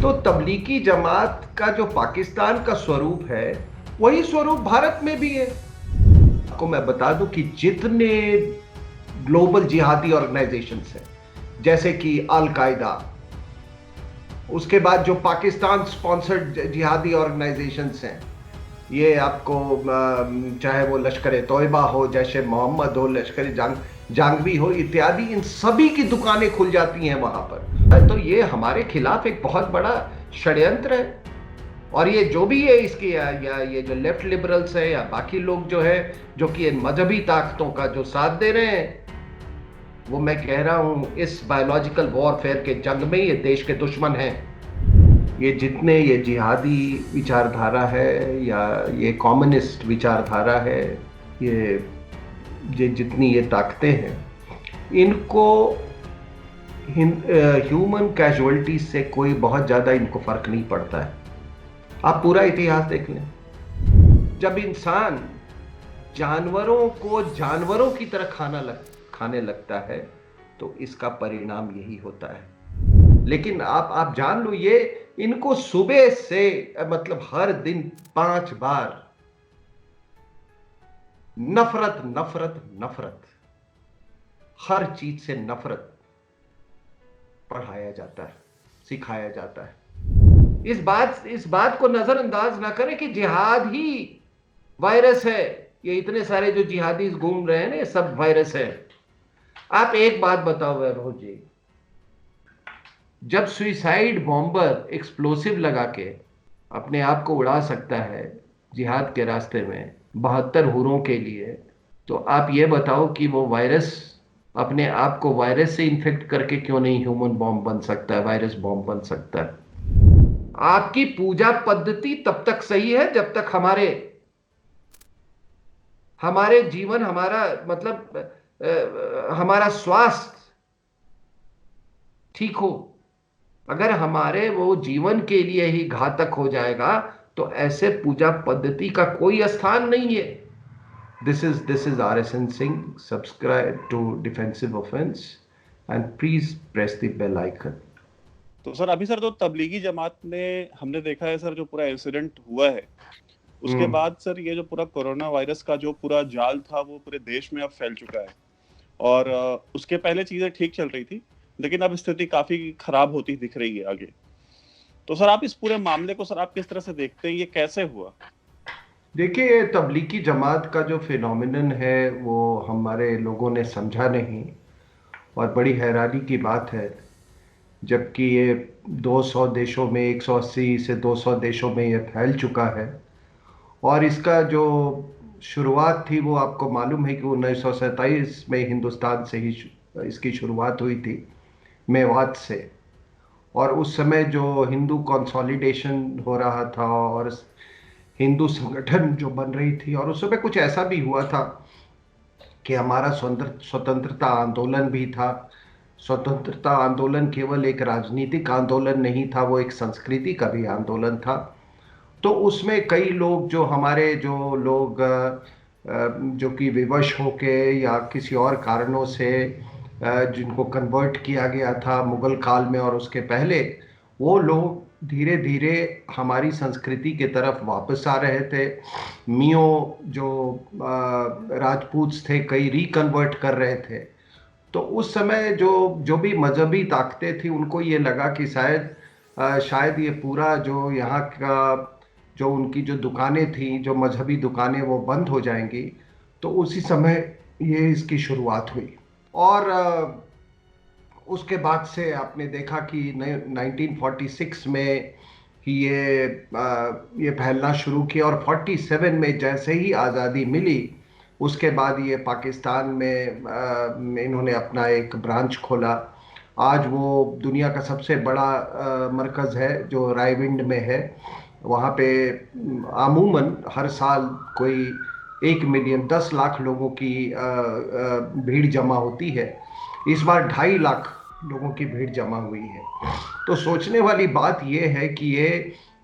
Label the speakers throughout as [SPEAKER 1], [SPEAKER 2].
[SPEAKER 1] तो तबलीगी जमात का जो पाकिस्तान का स्वरूप है वही स्वरूप भारत में भी है। आपको मैं बता दूं कि जितने ग्लोबल जिहादी ऑर्गेनाइजेशंस हैं जैसे कि अल कायदा, उसके बाद जो पाकिस्तान स्पॉन्सर्ड जिहादी ऑर्गेनाइजेशंस हैं, ये आपको चाहे वो लश्कर तोयबा हो, जैश ए मोहम्मद हो, लश्कर जांगवी हो इत्यादि, इन सभी की दुकानें खुल जाती हैं वहां पर। तो ये हमारे खिलाफ एक बहुत बड़ा षड्यंत्र है। और ये जो भी है इसकी या ये जो लेफ्ट लिबरल्स है या बाकी लोग जो है जो कि इन मजहबी ताकतों का जो साथ दे रहे हैं, वो मैं कह रहा हूं इस बायोलॉजिकल वॉरफेयर के जंग में ये देश के दुश्मन हैं। ये जितने ये जिहादी विचारधारा है या ये कम्युनिस्ट विचारधारा है, ये जितनी ये ताकतें हैं, इनको ह्यूमन कैजुअलिटी से कोई बहुत ज़्यादा इनको फर्क नहीं पड़ता है। आप पूरा इतिहास देख लें, जब इंसान जानवरों को जानवरों की तरह खाने लगता है तो इसका परिणाम यही होता है। लेकिन आप जान लो, ये इनको सुबह से मतलब हर दिन 5 बार नफरत नफरत नफरत, हर चीज से नफरत पढ़ाया जाता है, सिखाया जाता है। इस बात को नजरअंदाज ना करें कि जिहाद ही वायरस है। ये इतने सारे जो जिहादी घूम रहे हैं ना, ये सब वायरस है। आप एक बात बताओ वैभव जी, जब सुइसाइड बॉम्बर एक्सप्लोसिव लगा के अपने आप को उड़ा सकता है जिहाद के रास्ते में 72 हुरों के लिए, तो आप ये बताओ कि वो वायरस अपने आप को वायरस से इन्फेक्ट करके क्यों नहीं ह्यूमन बॉम्ब बन सकता है, वायरस बॉम्ब बन सकता है। आपकी पूजा पद्धति तब तक सही है जब तक हमारे जीवन, हमारा मतलब हमारा स्वास्थ्य ठीक हो। अगर हमारे वो जीवन के लिए ही घातक हो जाएगा तो ऐसे पूजा पद्धति का कोई स्थान नहीं है। This is RSN Singh. Subscribe to Defensive Offence and please press the bell icon.
[SPEAKER 2] तो सर अभी सर जो तबलीगी जमात में हमने देखा है सर, जो पूरा इंसिडेंट हुआ है उसके बाद सर ये जो पूरा कोरोना वायरस का जो पूरा जाल था वो पूरे देश में अब फैल चुका है। और उसके पहले चीजें ठीक चल रही थी, लेकिन अब स्थिति काफी खराब होती दिख रही है आगे। तो सर आप इस पूरे मामले को सर आप किस तरह से देखते हैं, ये कैसे हुआ?
[SPEAKER 1] देखिए, तबलीगी जमात का जो फिनोमिनन है वो हमारे लोगों ने समझा नहीं, और बड़ी हैरानी की बात है जबकि ये 200 देशों में, 180 से 200 देशों में ये फैल चुका है। और इसका जो शुरुआत थी वो आपको मालूम है कि 1927 में हिंदुस्तान से ही इसकी शुरुआत हुई थी, मेवात से। और उस समय जो हिंदू कंसोलिडेशन हो रहा था और हिंदू संगठन जो बन रही थी, और उस समय कुछ ऐसा भी हुआ था कि हमारा स्वतंत्रता आंदोलन भी था। स्वतंत्रता आंदोलन केवल एक राजनीतिक आंदोलन नहीं था, वो एक संस्कृति का भी आंदोलन था। तो उसमें कई लोग जो लोग जो कि विवश होके या किसी और कारणों से जिनको कन्वर्ट किया गया था मुगल काल में और उसके पहले, वो लोग धीरे धीरे हमारी संस्कृति के तरफ वापस आ रहे थे। मियो जो राजपूत थे, कई रिकन्वर्ट कर रहे थे। तो उस समय जो भी मजहबी ताकतें थी, उनको ये लगा कि शायद ये पूरा जो यहाँ का जो उनकी जो दुकानें थी, जो मजहबी दुकानें, वो बंद हो जाएंगी। तो उसी समय ये इसकी शुरुआत हुई। और उसके बाद से आपने देखा कि 1946 में ही ये फैलना शुरू किया, और 47 में जैसे ही आज़ादी मिली उसके बाद ये पाकिस्तान में इन्होंने अपना एक ब्रांच खोला। आज वो दुनिया का सबसे बड़ा मरकज़ है जो रायविंड में है। वहाँ पे अमूमन हर साल कोई 1 मिलियन 10 लाख लोगों की भीड़ जमा होती है। इस बार 2.5 लाख लोगों की भीड़ जमा हुई है। तो सोचने वाली बात यह है कि ये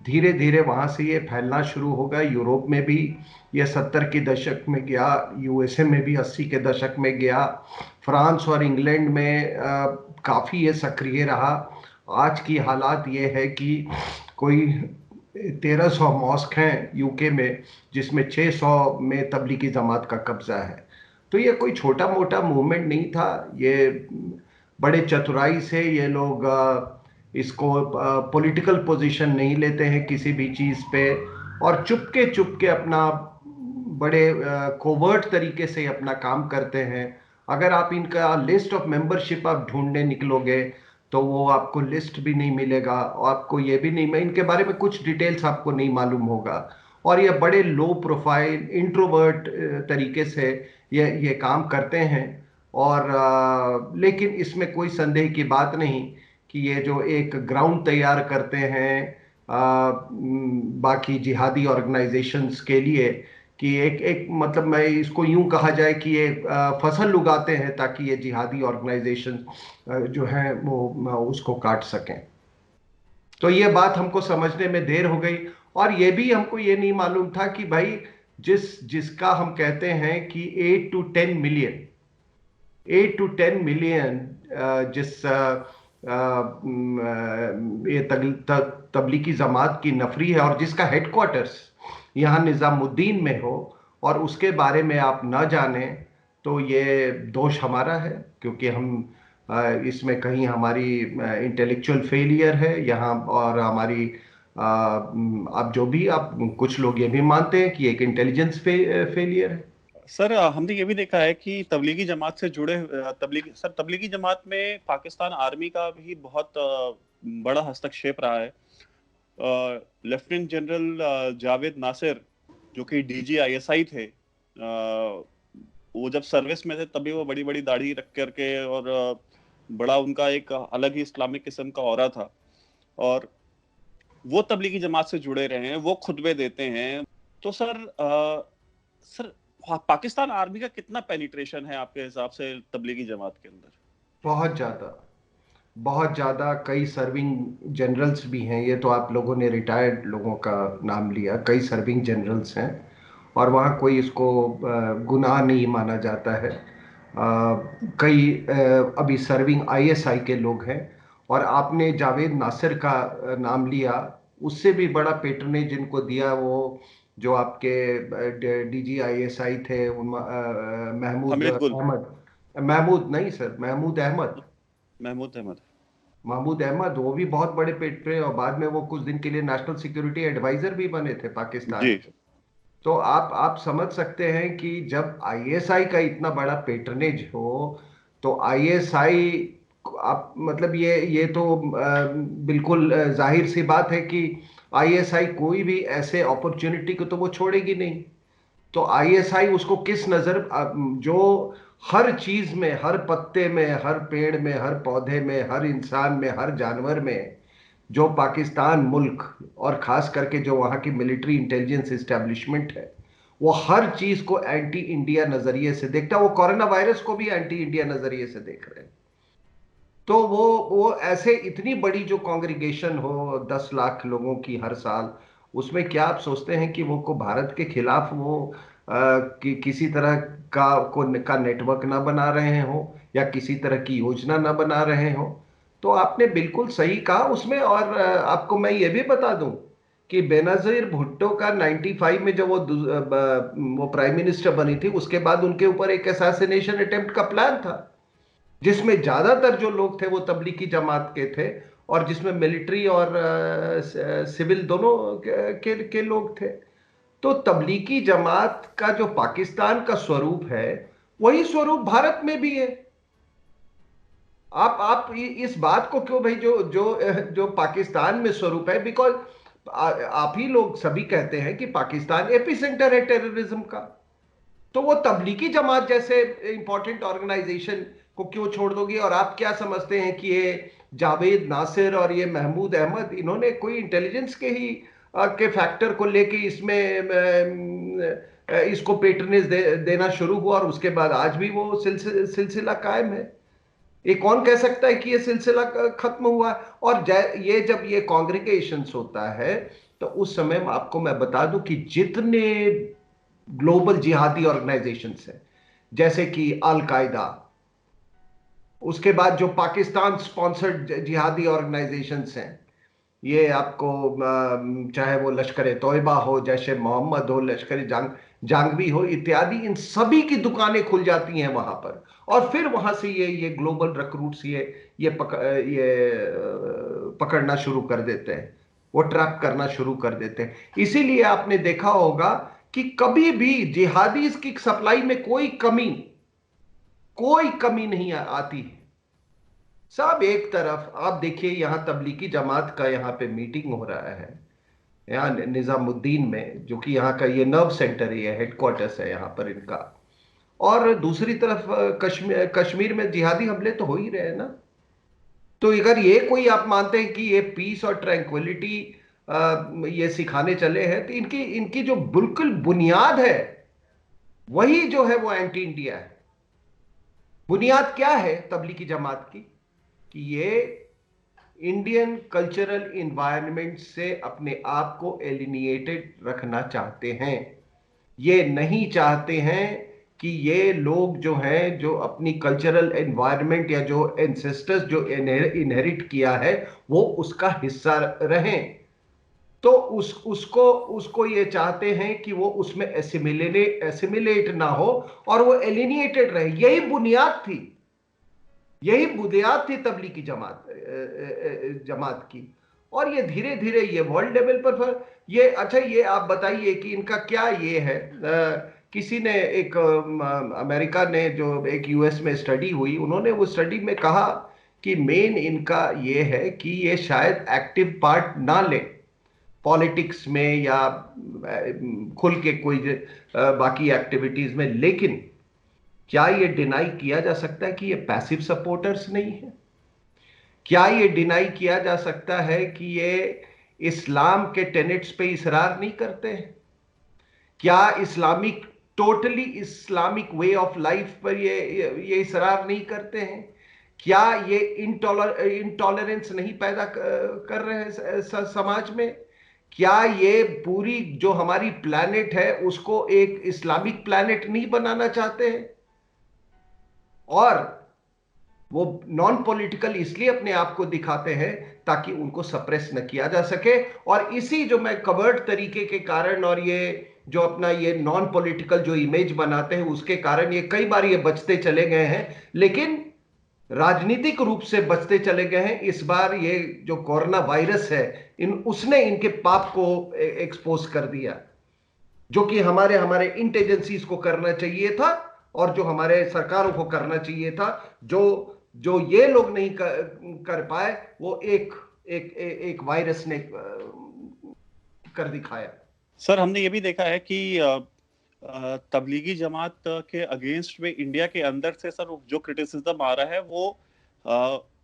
[SPEAKER 1] धीरे धीरे वहाँ से ये फैलना शुरू होगा। यूरोप में भी ये 70 के दशक में गया, USA में भी 80 के दशक में गया, फ्रांस और इंग्लैंड में काफ़ी ये सक्रिय रहा। आज की हालात ये है कि कोई 1300 मॉस्क हैं यूके में, जिसमें 600 में तबलीगी जमात का कब्जा है। तो ये कोई छोटा मोटा मूवमेंट नहीं था। ये बड़े चतुराई से ये लोग इसको पॉलिटिकल पोजीशन नहीं लेते हैं किसी भी चीज़ पे, और चुपके अपना बड़े कोवर्ट तरीके से अपना काम करते हैं। अगर आप इनका लिस्ट ऑफ मेंबरशिप आप ढूंढने निकलोगे तो वो आपको लिस्ट भी नहीं मिलेगा, और आपको ये भी नहीं, मैं इनके बारे में कुछ डिटेल्स आपको नहीं मालूम होगा। और ये बड़े लो प्रोफाइल इंट्रोवर्ट तरीके से ये काम करते हैं। और लेकिन इसमें कोई संदेह की बात नहीं कि ये जो एक ग्राउंड तैयार करते हैं बाकी जिहादी ऑर्गेनाइजेशंस के लिए, कि एक एक मतलब मैं इसको यूं कहा जाए कि ये फसल उगाते हैं ताकि ये जिहादी ऑर्गेनाइजेशन जो हैं वो उसको काट सकें। तो ये बात हमको समझने में देर हो गई। और ये भी हमको ये नहीं मालूम था कि भाई जिसका हम कहते हैं कि 8 to 10 मिलियन, 8 to 10 मिलियन जिस ये तबलीगी जमात की नफरी है, और जिसका हेडक्वार्टर्स यहाँ निज़ामुद्दीन में हो, और उसके बारे में आप ना जाने, तो ये दोष हमारा है। क्योंकि हम इसमें कहीं हमारी इंटेलेक्चुअल फेलियर है यहाँ, और हमारी आप जो भी आप कुछ लोग ये भी मानते हैं कि एक इंटेलिजेंस फेलियर है।
[SPEAKER 2] सर हमने ये भी देखा है कि तबलीगी जमात से जुड़े तबलीगी जमात में पाकिस्तान आर्मी का भी बहुत बड़ा हस्तक्षेप रहा है। लेफ्टिनेंट जनरल जावेद नासिर, जो कि डीजी आईएसआई थे, वो जब सर्विस में थे तभी वो बड़ी बड़ी दाढ़ी रख करके, और बड़ा उनका एक अलग ही इस्लामिक किस्म का ऑरा था, और वो तबलीगी जमात से जुड़े रहे हैं, वो खुतबे देते हैं। तो सर पाकिस्तान आर्मी का कितना पेनिट्रेशन है आपके हिसाब से तबलीगी जमात के अंदर?
[SPEAKER 1] बहुत ज़्यादा, बहुत ज़्यादा। कई सर्विंग जनरल्स भी हैं। ये तो आप लोगों ने रिटायर्ड लोगों का नाम लिया, कई सर्विंग जनरल्स हैं, और वहाँ कोई इसको गुनाह नहीं माना जाता है। कई अभी सर्विंग आईएसआई के लोग हैं। और आपने जावेद नासिर का नाम लिया, उससे भी बड़ा पेट्रनेज जिनको दिया वो जो आपके डीजी आईएसआई थे, महमूद
[SPEAKER 2] हमीद गुल,
[SPEAKER 1] अहमद, महमूद नहीं सर, महमूद अहमद,
[SPEAKER 2] महमूद अहमद।
[SPEAKER 1] महमूद अहमद, वो भी बहुत बड़े पेट पे, और बाद में वो कुछ दिन के लिए नेशनल सिक्योरिटी एडवाइजर भी बने थे पाकिस्तान
[SPEAKER 2] जी।
[SPEAKER 1] के। तो आप समझ सकते हैं कि जब आईएसआई का इतना बड़ा पेट्रनेज हो, तो आईएसआई, आप मतलब ये तो बिल्कुल जाहिर सी बात है कि आईएसआई कोई भी ऐसे अपॉर्चुनिटी को तो वो छोड़ेगी नहीं। तो आईएसआई उसको किस नजर, जो हर चीज में, हर पत्ते में, हर पेड़ में, हर पौधे में, हर इंसान में, हर जानवर में, जो पाकिस्तान मुल्क और खास करके जो वहाँ की मिलिट्री इंटेलिजेंस इस्टेब्लिशमेंट है, वो हर चीज को एंटी इंडिया नजरिए से देखता है। वो कोरोना वायरस को भी एंटी इंडिया नजरिए से देख रहे हैं। तो वो ऐसे इतनी बड़ी जो कांग्रीगेशन हो 10 लाख लोगों की हर साल, उसमें क्या आप सोचते हैं कि वो को भारत के खिलाफ वो किसी तरह का नेटवर्क ना बना रहे हो, या किसी तरह की योजना ना बना रहे हो? तो आपने बिल्कुल सही कहा उसमें। और आपको मैं ये भी बता दूं कि बेनजीर भुट्टो का 95 में जब वो प्राइम मिनिस्टर बनी थी, उसके बाद उनके ऊपर एक असैसिनेशन अटेम्प्ट का प्लान था, जिसमें ज्यादातर जो लोग थे वो तबलीगी जमात के थे, और जिसमें मिलिट्री और सिविल दोनों के लोग थे। तो तबलीगी जमात का जो पाकिस्तान का स्वरूप है, वही स्वरूप भारत में भी है। आप इस बात को क्यों भाई, जो जो जो पाकिस्तान में स्वरूप है, बिकॉज आप ही लोग सभी कहते हैं कि पाकिस्तान एपी सेंटर है टेररिज्म का। तो वो तबलीगी जमात जैसे इंपॉर्टेंट ऑर्गेनाइजेशन को क्यों छोड़ दोगे? और आप क्या समझते हैं कि ये जावेद नासिर और ये महमूद अहमद, इन्होंने कोई इंटेलिजेंस के फैक्टर को लेके इसमें इसको पेट्रनेज देना शुरू हुआ, और उसके बाद आज भी वो सिलसिला कायम है? ये कौन कह सकता है कि ये सिलसिला खत्म हुआ? और ये जब ये कॉन्ग्रीगेशंस होता है, तो उस समय आपको मैं बता दूं कि जितने ग्लोबल जिहादी ऑर्गेनाइजेशंस हैं, जैसे कि अल कायदा, उसके बाद जो पाकिस्तान स्पॉन्सर्ड जिहादी ऑर्गेनाइजेशंस हैं, ये आपको चाहे वो लश्कर तोयबा हो, जैश मोहम्मद हो, लश्कर जांगवी हो इत्यादि, इन सभी की दुकानें खुल जाती हैं वहां पर। और फिर वहां से ये ग्लोबल रिक्रूट्स पकड़ना शुरू कर देते हैं, वो ट्रैप करना शुरू कर देते हैं। इसीलिए आपने देखा होगा कि कभी भी जिहादीज की सप्लाई में कोई कमी नहीं आती है। सब एक तरफ आप देखिए, यहां तबलीगी जमात का यहाँ पे मीटिंग हो रहा है, यहाँ निजामुद्दीन में, जो कि यहाँ का ये नर्व सेंटर है, ये हेडक्वार्टर्स है यहाँ पर इनका। और दूसरी तरफ कश्मीर में जिहादी हमले तो हो ही रहे हैं ना। तो अगर ये कोई आप मानते हैं कि ये पीस और ट्रैंक्विलिटी ये सिखाने चले हैं, तो इनकी इनकी जो बिल्कुल बुनियाद है, वही जो है वो एंटी इंडिया है। बुनियाद क्या है तबलीगी जमात की? कि ये इंडियन कल्चरल इन्वायरमेंट से अपने आप को एलिनिएटेड रखना चाहते हैं। ये नहीं चाहते हैं कि ये लोग जो हैं, जो अपनी कल्चरल एनवायरनमेंट या जो एंसेस्टर्स जो इनहेरिट किया है, वो उसका हिस्सा रहें। तो उसको उसको ये चाहते हैं कि वो उसमें एसिमिलेट ना हो और वो एलिनिएटेड रहे। यही बुनियाद थी तबलीगी जमात की। और ये धीरे धीरे ये वर्ल्ड लेवल पर ये, अच्छा ये आप बताइए कि इनका क्या ये है, किसी ने एक अमेरिका ने जो एक यूएस में स्टडी हुई, उन्होंने वो स्टडी में कहा कि मेन इनका ये है कि ये शायद एक्टिव पार्ट ना ले पॉलिटिक्स में या खुल के कोई बाकी एक्टिविटीज में, लेकिन क्या ये डिनाई किया जा सकता है कि ये पैसिव सपोर्टर्स नहीं है? क्या ये डिनाई किया जा सकता है कि ये इस्लाम के टेनेट्स पे इसरार नहीं करते हैं? क्या totally Islamic way of life पर ये इसरार नहीं करते हैं? क्या ये इंटॉलरेंस नहीं पैदा कर रहे हैं समाज में? क्या ये पूरी जो हमारी प्लैनेट है उसको एक इस्लामिक प्लैनेट नहीं बनाना चाहते हैं? और वो नॉन पॉलिटिकल इसलिए अपने आप को दिखाते हैं ताकि उनको सप्रेस न किया जा सके। और इसी जो मैं कवर्ड तरीके के कारण और ये जो अपना ये नॉन पॉलिटिकल जो इमेज बनाते हैं, उसके कारण ये कई बार ये बचते चले गए हैं, लेकिन राजनीतिक रूप से बचते चले गए हैं। इस बार ये जो कोरोना वायरस है, उसने इनके पाप को एक्सपोज कर दिया, जो कि हमारे हमारे इंटेलिजेंसीज को करना चाहिए था और जो हमारे सरकारों को करना चाहिए था। जो जो ये लोग नहीं कर पाए, वो एक वायरस ने कर दिखाया।
[SPEAKER 2] सर हमने ये भी देखा है कि तबलीगी जमात के अगेंस्ट में इंडिया के अंदर से सर जो क्रिटिसिज्म आ रहा है वो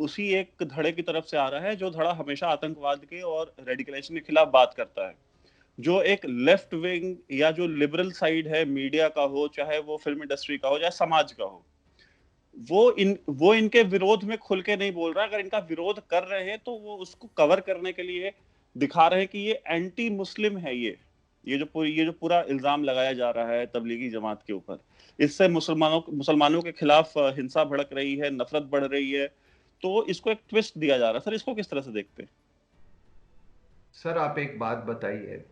[SPEAKER 2] उसी एक धड़े की तरफ से आ रहा है जो धड़ा हमेशा आतंकवाद के और रेडिकलाइजेशन के खिलाफ बात करता है। जो एक लेफ्ट विंग या जो लिबरल साइड है, मीडिया का हो, चाहे वो फिल्म इंडस्ट्री का हो, चाहे समाज का हो, वो इनके विरोध में खुल के नहीं बोल रहा। अगर इनका विरोध कर रहे हैं तो वो उसको कवर करने के लिए दिखा रहे हैं कि ये एंटी मुस्लिम है। ये जो पूरा इल्जाम लगाया जा रहा है तबलीगी जमात के ऊपर, इससे मुसलमानों के खिलाफ हिंसा भड़क रही है, नफरत बढ़ रही है, तो इसको एक ट्विस्ट दिया जा रहा है। सर इसको किस तरह से देखते हैं?
[SPEAKER 1] सर आप एक बात बताइए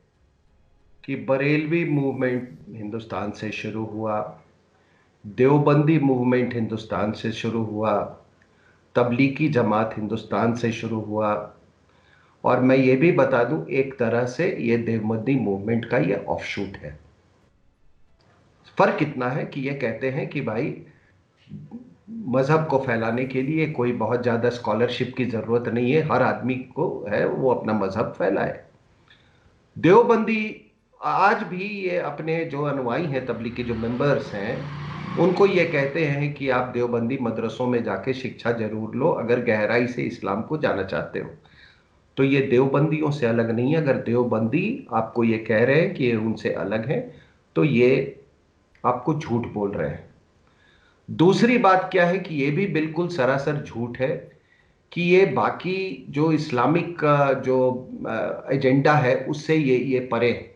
[SPEAKER 1] कि बरेलवी मूवमेंट हिंदुस्तान से शुरू हुआ, देवबंदी मूवमेंट हिंदुस्तान से शुरू हुआ, तबलीगी जमात हिंदुस्तान से शुरू हुआ, और मैं ये भी बता दूं एक तरह से ये देवबंदी मूवमेंट का ये ऑफशूट है। फर्क इतना है कि ये कहते हैं कि भाई मजहब को फैलाने के लिए कोई बहुत ज्यादा स्कॉलरशिप की जरूरत नहीं है, हर आदमी को है वो अपना मजहब फैलाए। देवबंदी आज भी ये अपने जो अनुयायी हैं, तबलीगी जो मेंबर्स हैं, उनको ये कहते हैं कि आप देवबंदी मदरसों में जाके शिक्षा जरूर लो अगर गहराई से इस्लाम को जाना चाहते हो। तो ये देवबंदियों से अलग नहीं है। अगर देवबंदी आपको ये कह रहे हैं कि ये उनसे अलग है, तो ये आपको झूठ बोल रहे हैं। दूसरी बात क्या है कि ये भी बिल्कुल सरासर झूठ है कि ये बाकी जो इस्लामिक का जो एजेंडा है उससे ये परे है।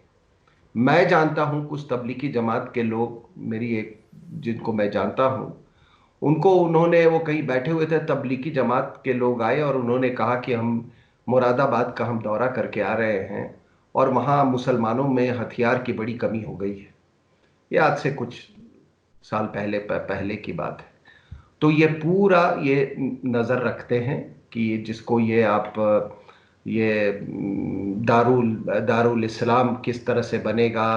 [SPEAKER 1] मैं जानता हूं कुछ तबलीगी जमात के लोग, मेरी एक जिनको मैं जानता हूं, उनको उन्होंने, वो कहीं बैठे हुए थे, तबलीगी जमात के लोग आए और उन्होंने कहा कि हम मुरादाबाद का हम दौरा करके आ रहे हैं और वहाँ मुसलमानों में हथियार की बड़ी कमी हो गई है। ये आज से कुछ साल पहले की बात है। तो ये पूरा ये नज़र रखते हैं कि जिसको ये आप ये दारुल इस्लाम किस तरह से बनेगा,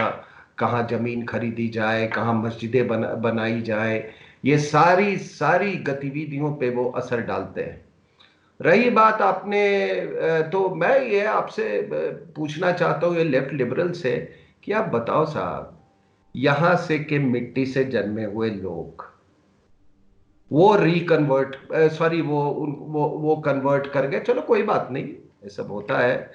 [SPEAKER 1] कहाँ ज़मीन खरीदी जाए, कहाँ मस्जिदें बनाई जाए, ये सारी सारी गतिविधियों पे वो असर डालते हैं। रही बात आपने तो मैं ये आपसे पूछना चाहता हूँ ये लेफ्ट लिबरल से कि आप बताओ साहब, यहाँ से के मिट्टी से जन्मे हुए लोग वो रिकन्वर्ट, सॉरी वो कन्वर्ट कर गए, चलो कोई बात नहीं, ये सब होता है,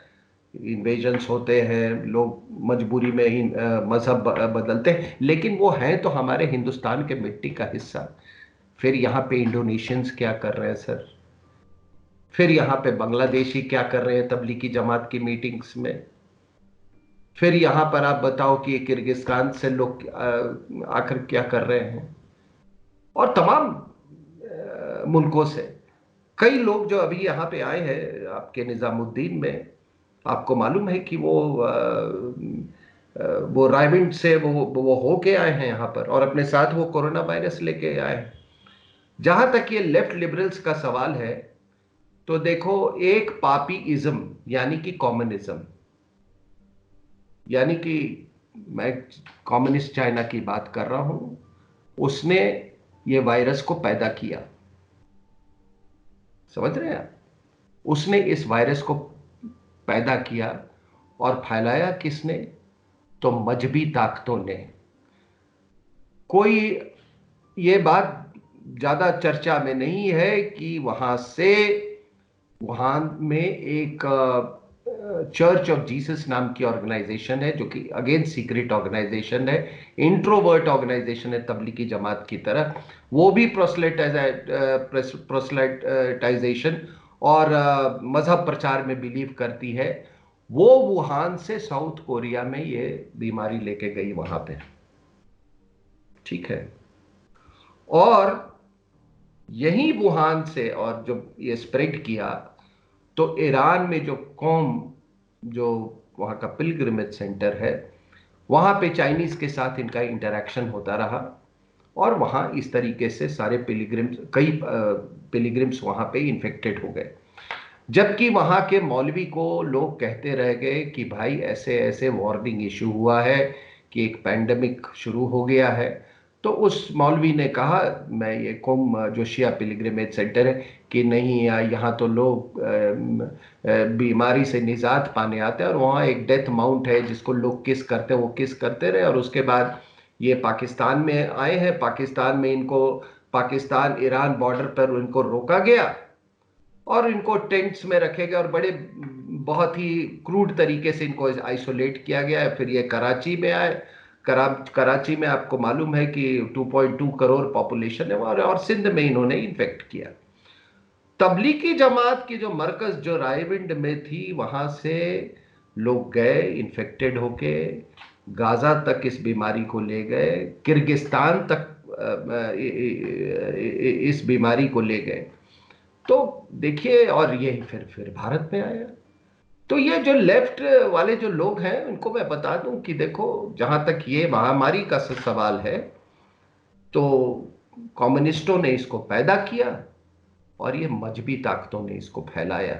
[SPEAKER 1] इन्वेजन्स होते हैं, लोग मजबूरी में ही मजहब बदलते हैं, लेकिन वो हैं तो हमारे हिंदुस्तान के मिट्टी का हिस्सा। फिर यहाँ पे इंडोनेशियंस क्या कर रहे हैं सर, फिर यहाँ पे बांग्लादेशी क्या कर रहे हैं तबलीगी जमात की मीटिंग्स में, फिर यहाँ पर आप बताओ कि किर्गिस्तान से लोग आकर क्या कर रहे हैं, और तमाम मुल्कों से कई लोग जो अभी यहाँ पे आए हैं आपके निजामुद्दीन में, आपको मालूम है कि वो रायविंड से वो होके आए हैं यहाँ पर और अपने साथ वो कोरोना वायरस लेके आए हैं। जहां तक ये लेफ्ट लिबरल्स का सवाल है, तो देखो, एक पापी इज्म यानी कि कॉम्युनिज्म, यानी कि मैं कम्युनिस्ट चाइना की बात कर रहा हूं, उसने ये वायरस को पैदा किया, समझ रहे हैं आप? उसने इस वायरस को पैदा किया और फैलाया किसने? तो मजहबी ताकतों ने। कोई ये बात ज्यादा चर्चा में नहीं है कि वहां से, वहां में एक चर्च ऑफ जीसस नाम की ऑर्गेनाइजेशन है जो कि अगेन सीक्रेट ऑर्गेनाइजेशन है, इंट्रोवर्ट ऑर्गेनाइजेशन है तबलीगी जमात की तरह, वो भी प्रोसलाइटाइजेशन और मजहब प्रचार में बिलीव करती है। वो वुहान से साउथ कोरिया में ये बीमारी लेके गई वहां पे, ठीक है, और यही वुहान से, और जब ये स्प्रेड किया तो ईरान में जो कौम, जो वहाँ का पिलग्रिमेज सेंटर है, वहाँ पे चाइनीज के साथ इनका इंटरेक्शन होता रहा और वहाँ इस तरीके से सारे पिलग्रिम्स, कई पिलग्रिम्स वहाँ पे इन्फेक्टेड हो गए। जबकि वहाँ के मौलवी को लोग कहते रह गए कि भाई ऐसे ऐसे वार्निंग इशू हुआ है कि एक पैंडेमिक शुरू हो गया है। तो उस मौलवी ने कहा, मैं ये कुम जो शिया पिलग्रिमेज सेंटर है, कि नहीं यहाँ तो लोग बीमारी से निजात पाने आते हैं और वहाँ एक डेथ माउंट है जिसको लोग किस करते हैं, वो किस करते रहे, और उसके बाद ये पाकिस्तान में आए हैं, पाकिस्तान में इनको, पाकिस्तान ईरान बॉर्डर पर इनको रोका गया और इनको टेंट्स में रखे गए और बड़े बहुत ही क्रूड तरीके से इनको आइसोलेट किया गया है। फिर ये कराची में आए, कराची में आपको मालूम है कि 2.2 करोड़ पॉपुलेशन है और सिंध में इन्होंने इन्फेक्ट किया। तबलीगी जमात की जो मरकज जो रायविंड में थी, वहां से लोग गए इन्फेक्टेड होके, गाजा तक इस बीमारी को ले गए, किर्गिस्तान तक इस बीमारी को ले गए। तो देखिए, और ये फिर भारत में आया। तो ये जो लेफ्ट वाले जो लोग हैं उनको मैं बता दूं कि देखो, जहां तक ये महामारी का सवाल है, तो कम्युनिस्टों ने इसको पैदा किया और ये मजहबी ताकतों ने इसको फैलाया।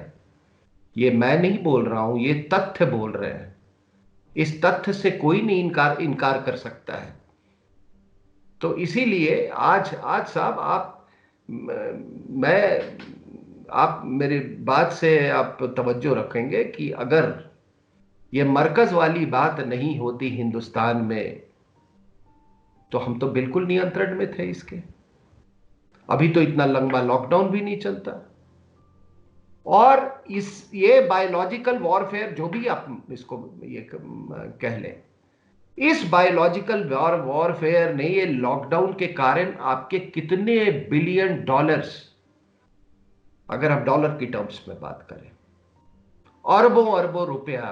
[SPEAKER 1] ये मैं नहीं बोल रहा हूं, ये तथ्य बोल रहे हैं। इस तथ्य से कोई नहीं इनकार इनकार कर सकता है। तो इसीलिए आज आज साहब आप, मैं, आप मेरी बात से आप तवज्जो रखेंगे कि अगर ये मरकज वाली बात नहीं होती हिंदुस्तान में, तो हम तो बिल्कुल नियंत्रण में थे इसके, अभी तो इतना लंबा लॉकडाउन भी नहीं चलता। और इस ये बायोलॉजिकल वॉरफेयर जो भी आप इसको ये कह लें, इस बायोलॉजिकल वॉरफेयर ने, ये लॉकडाउन के कारण आपके कितने बिलियन डॉलर्स, अगर हम डॉलर की टर्म्स में बात करें, अरबों अरबों रुपया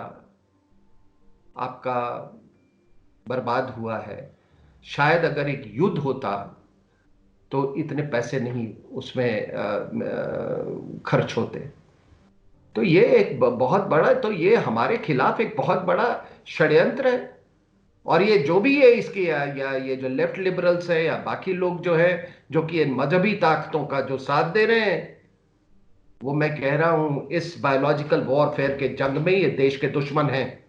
[SPEAKER 1] आपका बर्बाद हुआ है। शायद अगर एक युद्ध होता तो इतने पैसे नहीं उसमें खर्च होते। तो ये एक बहुत बड़ा, तो ये हमारे खिलाफ एक बहुत बड़ा षड्यंत्र है। और ये जो भी है इसकी, या ये जो लेफ्ट लिबरल्स है या बाकी लोग जो है, जो कि इन मजहबी ताकतों का जो साथ दे रहे हैं, वो मैं कह रहा हूं इस बायोलॉजिकल वॉरफेयर के जंग में ये देश के दुश्मन हैं।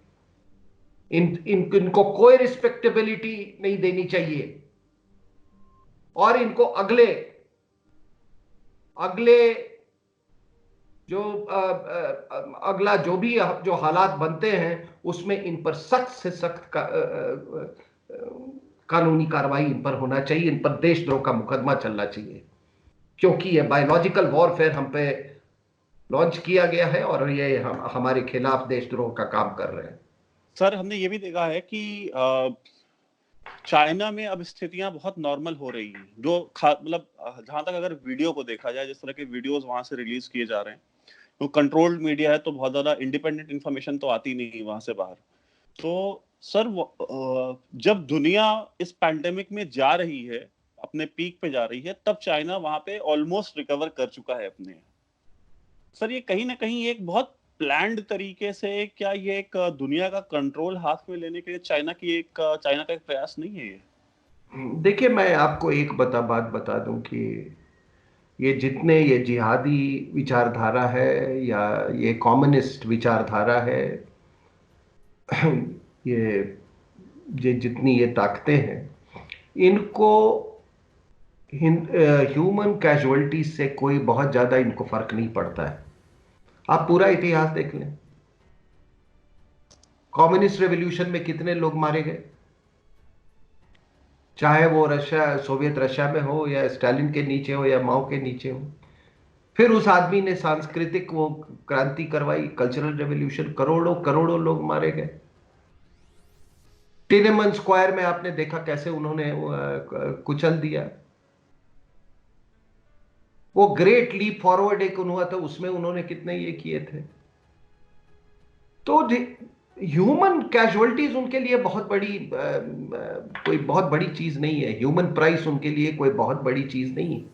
[SPEAKER 1] इनको कोई रिस्पेक्टेबिलिटी नहीं देनी चाहिए। और इनको अगले अगले जो अगला जो भी जो हालात बनते हैं उसमें इन पर सख्त से सख्त कानूनी कार्रवाई इन पर होना चाहिए। इन पर देशद्रोह का मुकदमा चलना चाहिए, क्योंकि ये बायोलॉजिकल वॉरफेयर हम पे लॉन्च किया गया है और ये हमारे खिलाफ देशद्रोह का काम कर रहे हैं।
[SPEAKER 2] सर हमने ये भी देखा है कि चाइना में अब स्थितियां बहुत नॉर्मल हो रही हैं, जो मतलब जहां तक अगर वीडियो को देखा जाए, जिस तरह के वीडियोस वहां से रिलीज किए जा रहे हैं, तो कंट्रोल्ड मीडिया है, तो बहुत ज्यादा इंडिपेंडेंट इंफॉर्मेशन तो आती नहीं वहां से बाहर। तो सर जब दुनिया इस पैंडेमिक में जा रही है, अपने पीक पे जा रही है, तब चाइना वहां पे ऑलमोस्ट रिकवर कर चुका है अपने। सर ये कहीं ना कहीं एक बहुत प्लान्ड तरीके से, क्या ये एक दुनिया का कंट्रोल हाथ में लेने के लिए चाइना का एक प्रयास नहीं है ये?
[SPEAKER 1] देखिए, मैं आपको एक बात बता दूं कि ये जितने ये जिहादी विचारधारा है या ये कम्युनिस्ट विचारधारा है, ये जितनी ये ताकतें हैं, इनको ह्यूमन कैजुअलिटी से कोई बहुत ज्यादा इनको फर्क नहीं पड़ता है। आप पूरा इतिहास देख लें, कम्युनिस्ट रेवोल्यूशन में कितने लोग मारे गए, चाहे वो रशिया, सोवियत रशिया में हो या स्टालिन के नीचे हो या माओ के नीचे हो। फिर उस आदमी ने सांस्कृतिक वो क्रांति करवाई, कल्चरल रेवोल्यूशन, करोड़ों करोड़ों लोग मारे गए। टिनेमन स्क्वायर में आपने देखा कैसे उन्होंने कुचल दिया। वो ग्रेट लीप फॉरवर्ड एक हुआ था, उसमें उन्होंने कितने ये किए थे। तो ह्यूमन कैजुअलिटीज उनके लिए बहुत बड़ी कोई बहुत बड़ी चीज नहीं है। ह्यूमन प्राइस उनके लिए कोई बहुत बड़ी चीज नहीं है।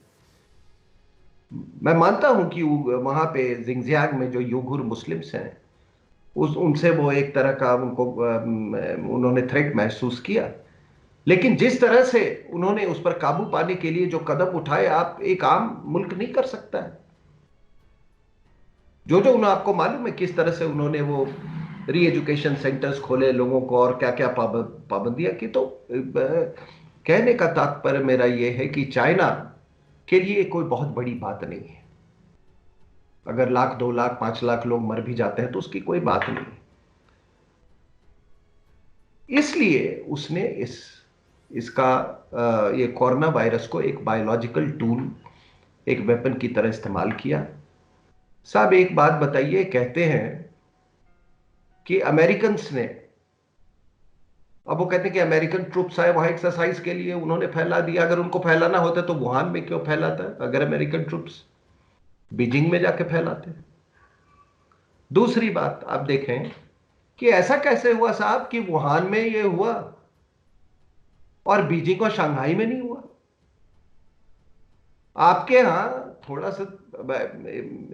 [SPEAKER 1] मैं मानता हूं कि वहां पे जिंगजियांग में जो यूगुर मुस्लिम्स हैं, उनसे वो एक तरह का उनको उन्होंने थ्रेट महसूस किया। लेकिन जिस तरह से उन्होंने उस पर काबू पाने के लिए जो कदम उठाए, आप एक आम मुल्क नहीं कर सकता है। जो जो उन्हें, आपको मालूम है किस तरह से उन्होंने वो री एजुकेशन सेंटर्स खोले लोगों को और क्या क्या पाबंदियां की। तो कहने का तात्पर्य मेरा यह है कि चाइना के लिए कोई बहुत बड़ी बात नहीं है। अगर 1 लाख 2 लाख 5 लाख लोग मर भी जाते हैं तो उसकी कोई बात नहीं है। इसलिए उसने इसका ये कोरोना वायरस को एक बायोलॉजिकल टूल, एक वेपन की तरह इस्तेमाल किया। साहब एक बात बताइए, कहते हैं कि अमेरिकन्स ने, अब वो कहते हैं कि अमेरिकन ट्रूप्स आए वहां एक्सरसाइज के लिए, उन्होंने फैला दिया। अगर उनको फैलाना होता तो वुहान में क्यों फैलाता? अगर अमेरिकन ट्रूप्स बीजिंग में जाके फैलाते। दूसरी बात आप देखें कि ऐसा कैसे हुआ साहब कि वुहान में ये हुआ और बीजिंग और शंघाई में नहीं हुआ। आपके यहां थोड़ा सा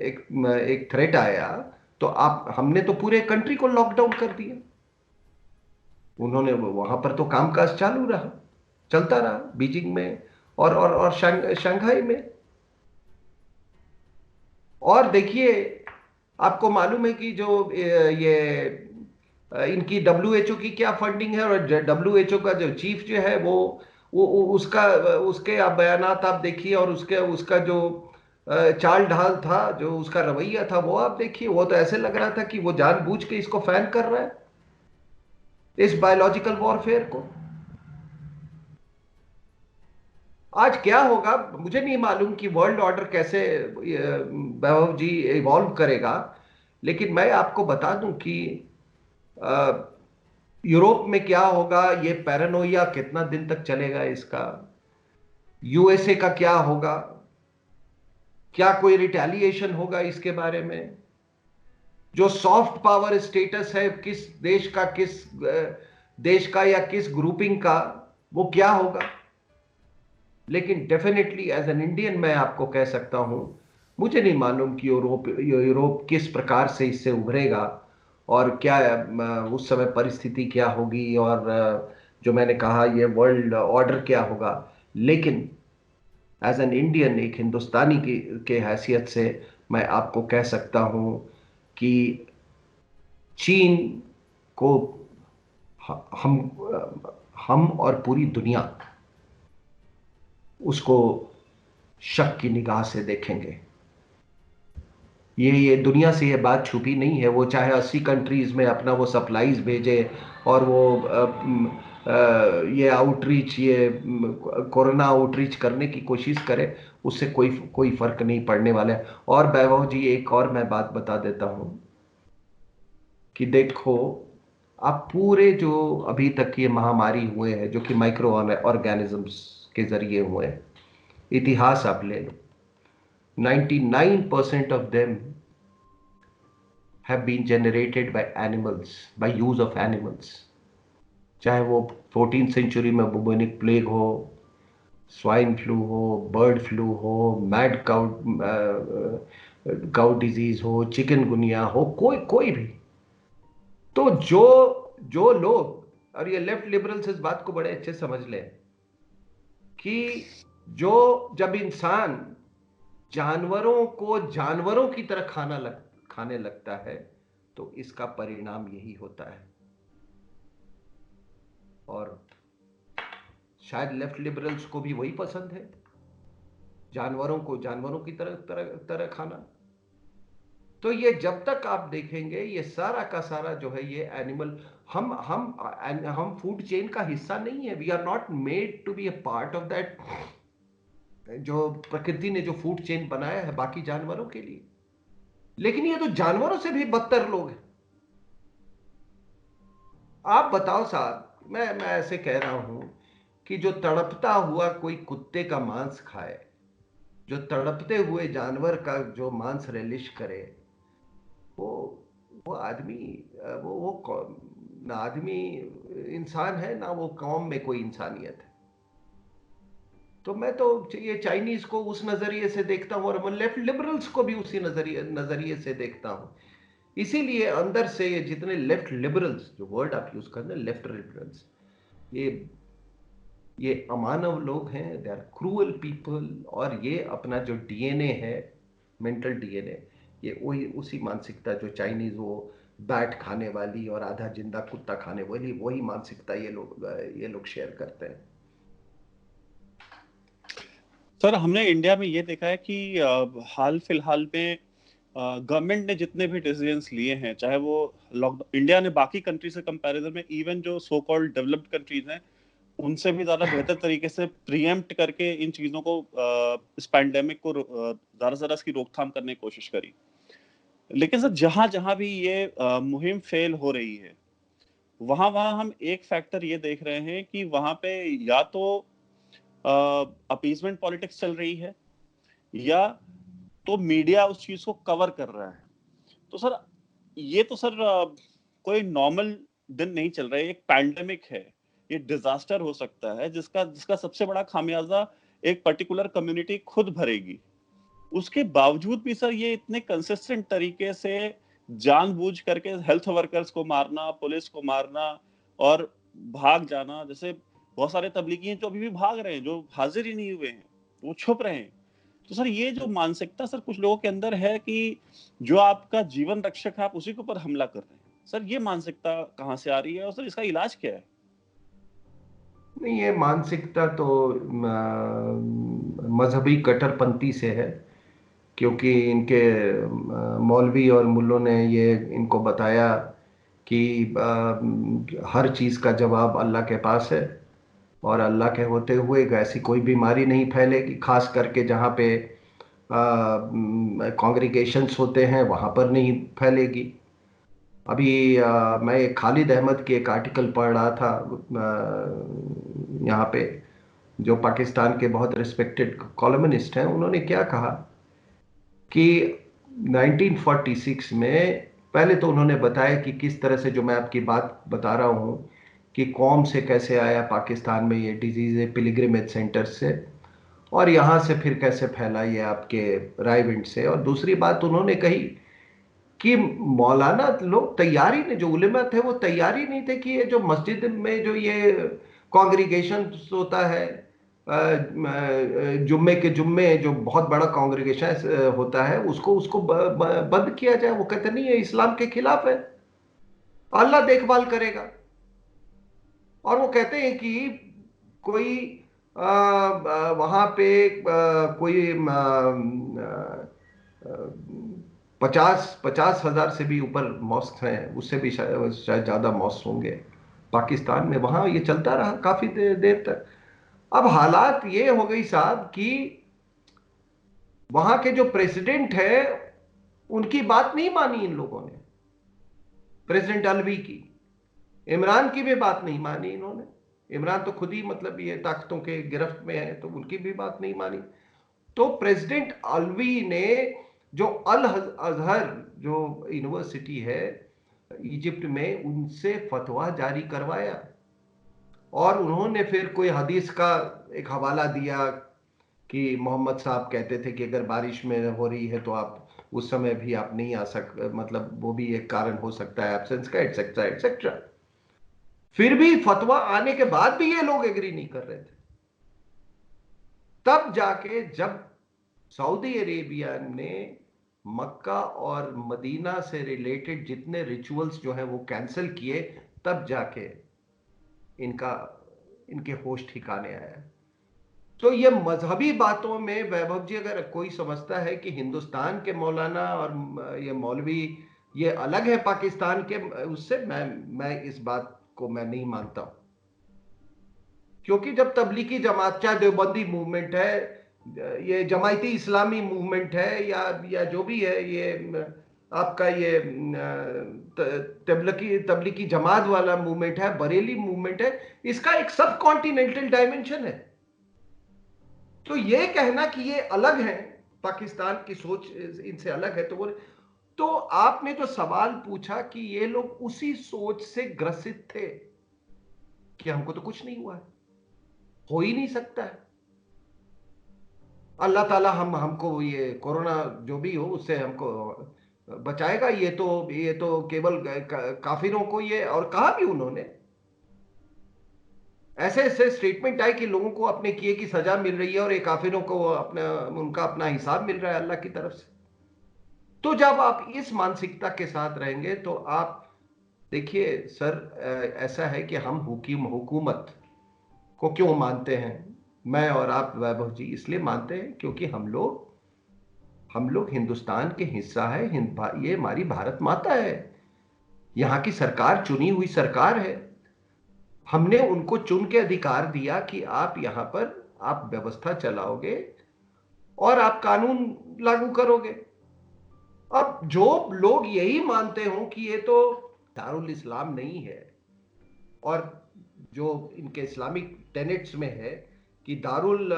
[SPEAKER 1] एक थ्रेट आया तो हमने तो पूरे कंट्री को लॉकडाउन कर दिया। उन्होंने वहां पर तो कामकाज चालू रहा, चलता रहा बीजिंग में और शंघाई में। और देखिए, आपको मालूम है कि जो ये इनकी डब्ल्यूएचओ की क्या फंडिंग है, और डब्ल्यूएचओ का जो चीफ जो है वो उसका उसके आप बयानात आप देखिए, और उसका जो चाल ढाल था, जो उसका रवैया था, वो आप देखिए। वो तो ऐसे लग रहा था कि वो जानबूझ के इसको फैन कर रहा है, इस बायोलॉजिकल वॉरफेयर को। आज क्या होगा मुझे नहीं मालूम कि वर्ल्ड ऑर्डर कैसे वैभव जी इवॉल्व करेगा। लेकिन मैं आपको बता दूं कि यूरोप में क्या होगा, ये पैरानोइया कितना दिन तक चलेगा इसका, यूएसए का क्या होगा, क्या कोई रिटेलिएशन होगा इसके बारे में, जो सॉफ्ट पावर स्टेटस है किस देश का या किस ग्रुपिंग का, वो क्या होगा। लेकिन डेफिनेटली एज एन इंडियन मैं आपको कह सकता हूं, मुझे नहीं मालूम कि यूरोप किस प्रकार से इससे उभरेगा और क्या उस समय परिस्थिति क्या होगी, और जो मैंने कहा ये वर्ल्ड ऑर्डर क्या होगा। लेकिन एज एन इंडियन, एक हिंदुस्तानी की के हैसियत से मैं आपको कह सकता हूं कि चीन को हम हम और पूरी दुनिया उसको शक की निगाह से देखेंगे। ये दुनिया से ये बात छुपी नहीं है। वो चाहे 80 कंट्रीज में अपना वो सप्लाईज भेजे और वो ये आउटरीच, ये कोरोना आउटरीच करने की कोशिश करे, उससे कोई कोई फर्क नहीं पड़ने वाला है। और वैभव जी, एक और मैं बात बता देता हूं कि देखो, आप पूरे जो अभी तक ये महामारी हुए हैं जो कि माइक्रो ऑर्गेनिजम्स के जरिए हुए हैं, इतिहास आप ले लो, 99% of them have been generated by animals, by use of animals। चाहे वो 14th सेंचुरी में बुबोनिक प्लेग हो, स्वाइन फ्लू हो, बर्ड फ्लू हो, मैड काउ डिजीज हो, चिकनगुनिया हो, कोई कोई भी। तो जो जो लोग, और ये लेफ्ट लिबरल्स इस बात को बड़े अच्छे समझ लें कि जो जब इंसान जानवरों को जानवरों की तरह खाने लगता है तो इसका परिणाम यही होता है। और शायद लेफ्ट लिबरल्स को भी वही पसंद है, जानवरों को जानवरों की तरह तरह तरह खाना। तो ये जब तक आप देखेंगे, ये सारा का सारा जो है ये एनिमल, हम फूड चेन का हिस्सा नहीं है। We are not made to be a part of that, जो प्रकृति ने जो फूड चेन बनाया है बाकी जानवरों के लिए। लेकिन ये तो जानवरों से भी बदतर लोग हैं। आप बताओ साहब, मैं ऐसे कह रहा हूं कि जो तड़पता हुआ कोई कुत्ते का मांस खाए, जो तड़पते हुए जानवर का जो मांस रेलिश करे, वो वो आदमी, ना आदमी इंसान है, ना वो कौम में कोई इंसानियत है। तो मैं तो ये चाइनीज को उस नजरिए से देखता हूं और लेफ्ट लिबरल्स को भी उसी नजरिए से देखता हूं। इसीलिए अंदर से ये जितने लेफ्ट लिबरल्स, जो वर्ड आप यूज करते हैं लेफ्ट लिबरल्स, ये ये अमानव लोग हैं, दे आर क्रूअल पीपल। और ये अपना जो डीएनए है, मेंटल डीएनए, ये वही उसी मानसिकता जो चाइनीज, वो बैट खाने वाली और आधा जिंदा कुत्ता खाने वाली, वही मानसिकता ये लोग शेयर करते हैं।
[SPEAKER 2] सर हमने इंडिया में ये देखा है कि हाल फिलहाल में गवर्नमेंट ने जितने भी डिसीजंस लिए हैं, चाहे वो लॉकडाउन, इंडिया ने बाकी कंट्री से कंपैरिजन में, इवन जो सो कॉल्ड डेवलप्ड कंट्रीज हैं उनसे भी ज्यादा बेहतर तरीके से प्रीएम्प्ट करके इन चीजों को, इस पैंडेमिक को ज्यादा से ज्यादा इसकी रोकथाम करने की कोशिश करी। लेकिन सर जहां जहां भी ये मुहिम फेल हो रही है, वहां वहां हम एक फैक्टर ये देख रहे हैं कि वहां पे या तो अपीजमेंट पॉलिटिक्स चल रही है, या तो मीडिया उस चीज को कवर कर रहा है। तो सर ये तो सर कोई नॉर्मल दिन नहीं चल रहा है, एक पैंडेमिक है, ये डिजास्टर हो सकता है जिसका जिसका सबसे बड़ा खामियाजा एक पर्टिकुलर कम्युनिटी खुद भरेगी। उसके बावजूद भी सर ये इतने कंसिस्टेंट तरीके से जानबूझ करके हेल्थ वर्कर्स को मारना, पुलिस को मारना और भाग जाना, जैसे बहुत सारे तबलीगी हैं जो अभी भी भाग रहे हैं, जो हाजिर ही नहीं हुए हैं, वो छुप रहे हैं। तो सर ये जो मानसिकता सर कुछ लोगों के अंदर है कि जो आपका जीवन रक्षक है आप उसी के ऊपर हमला कर रहे हैं, सर ये मानसिकता कहाँ से आ रही है और सर इसका इलाज क्या है?
[SPEAKER 1] नहीं, ये मानसिकता तो मजहबी कट्टरपंथी से है, क्योंकि इनके मौलवी और मुल्लों ने ये इनको बताया कि हर चीज़ का जवाब अल्लाह के पास है, और अल्लाह के होते हुए ऐसी कोई बीमारी नहीं फैलेगी, खास करके जहाँ पे कॉन्ग्रीगेशंस होते हैं वहाँ पर नहीं फैलेगी। अभी मैं एक खालिद अहमद की एक आर्टिकल पढ़ रहा था, यहाँ पे, जो पाकिस्तान के बहुत रिस्पेक्टेड कॉलमनिस्ट हैं। उन्होंने क्या कहा कि 1946 में, पहले तो उन्होंने बताया कि किस तरह से, जो मैं आपकी बात बता रहा हूँ कि कौम से कैसे आया पाकिस्तान में ये डिजीज़, पिलग्रिमेज सेंटर से। और यहां से फिर कैसे फैला ये आपके रायविंड से। और दूसरी बात उन्होंने कही कि मौलाना लोग तैयार ही नहीं, जो उलेमा थे वो तैयार ही नहीं थे कि ये जो मस्जिद में जो ये कॉन्ग्रीगेशन होता है, जुम्मे के जुम्मे जो बहुत बड़ा कॉन्ग्रीगेशन होता है, उसको उसको बंद किया जाए। वो कहते नहीं, है इस्लाम के खिलाफ है, अल्लाह देखभाल करेगा। और वो कहते हैं कि कोई वहां पे कोई 50,000 से भी ऊपर मॉस्क हैं, उससे भी शायद ज्यादा मॉस्क होंगे पाकिस्तान में। वहां ये चलता रहा काफी देर तक। अब हालात ये हो गई साहब कि वहां के जो प्रेसिडेंट है उनकी बात नहीं मानी इन लोगों ने, प्रेसिडेंट अलवी की। इमरान की भी बात नहीं मानी इन्होंने। इमरान तो खुद ही मतलब ये ताकतों के गिरफ्त में है, तो उनकी भी बात नहीं मानी। तो प्रेसिडेंट अलवी ने जो अल अजहर जो यूनिवर्सिटी है इजिप्ट में, उनसे फतवा जारी करवाया। और उन्होंने फिर कोई हदीस का एक हवाला दिया कि मोहम्मद साहब कहते थे कि अगर बारिश में हो रही है तो आप उस समय भी आप नहीं आ सक, मतलब वो भी एक कारण हो सकता है एब्सेंस का, एटसेट्रा एटसेट्रा। फिर भी फतवा आने के बाद भी ये लोग एग्री नहीं कर रहे थे। तब जाके जब सऊदी अरेबिया ने मक्का और मदीना से रिलेटेड जितने रिचुअल्स जो हैं वो कैंसिल किए, तब जाके इनका इनके होश ठिकाने आया। तो ये मजहबी बातों में वैभव जी, अगर कोई समझता है कि हिंदुस्तान के मौलाना और ये मौलवी ये अलग है पाकिस्तान के उससे, मैं इस बात को मैं नहीं मानता हूं। क्योंकि जब तबलीगी जमात, चाहे देवबंदी मूवमेंट है, ये जमायती इस्लामी मूवमेंट है, या जो भी है, ये आपका ये तबलीगी जमात वाला मूवमेंट है, बरेली मूवमेंट है, इसका एक सब कॉन्टिनेंटल डायमेंशन है। तो ये कहना कि ये अलग है, पाकिस्तान की सोच इनसे अलग है, तो आपने जो सवाल पूछा कि ये लोग उसी सोच से ग्रसित थे कि हमको तो कुछ नहीं हुआ है, हो ही नहीं सकता है, अल्लाह ताला हमको ये कोरोना जो भी हो उससे हमको बचाएगा। ये तो केवल काफिरों को ये, और कहा भी उन्होंने, ऐसे ऐसे स्टेटमेंट आए कि लोगों को अपने किए की सजा मिल रही है और ये काफिरों को अपना उनका अपना हिसाब मिल रहा है अल्लाह की तरफ से। तो जब आप इस मानसिकता के साथ रहेंगे तो आप देखिए सर, ऐसा है कि हम हुकूमत को क्यों मानते हैं, मैं और आप वैभव जी इसलिए मानते हैं क्योंकि हम लोग हिंदुस्तान के हिस्सा है। ये हमारी भारत माता है, यहाँ की सरकार चुनी हुई सरकार है। हमने उनको चुन के अधिकार दिया कि आप यहाँ पर आप व्यवस्था चलाओगे और आप कानून लागू करोगे। अब जो लोग यही मानते हो कि ये तो दारुल इस्लाम नहीं है, और जो इनके इस्लामिक टेनेट्स में है कि दारुल